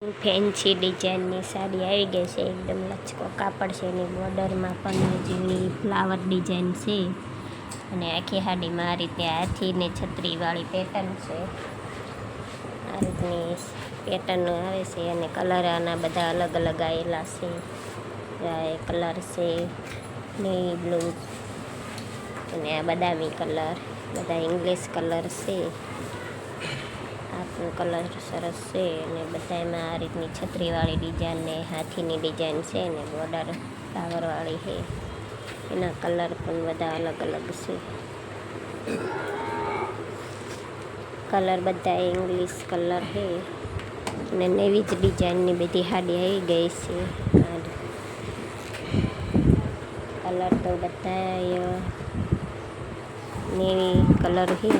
Fancy ડિઝાઇનની સાડી આવી ગઈ છે. એકદમ લચકો કાપડ છે. એની બોર્ડરમાં પણ જેવી ફ્લાવર ડિઝાઇન છે અને આખી સાડીમાં આ રીતે હાથીને છત્રીવાળી પેટર્ન છે. આ રીતની પેટર્ન આવે છે અને કલર આના બધા અલગ અલગ આવેલા છે. આ કલર છે નેવી બ્લુ અને આ બદામી કલર, બધા ઇંગ્લિશ કલર છે. આ કલર સરસ છે અને બધામાં આ રીતની છત્રીવાળી ડિઝાઇન ને હાથીની ડિઝાઇન છે ને બોર્ડર ફ્લાવરવાળી છે. એના કલર પણ બધા અલગ અલગ છે. કલર બધા ઇંગ્લિશ કલર છે અને નેવી જ ડિઝાઇનની બધી સાડી આવી ગઈ છે. કલર તો બધા નેવી કલર છે.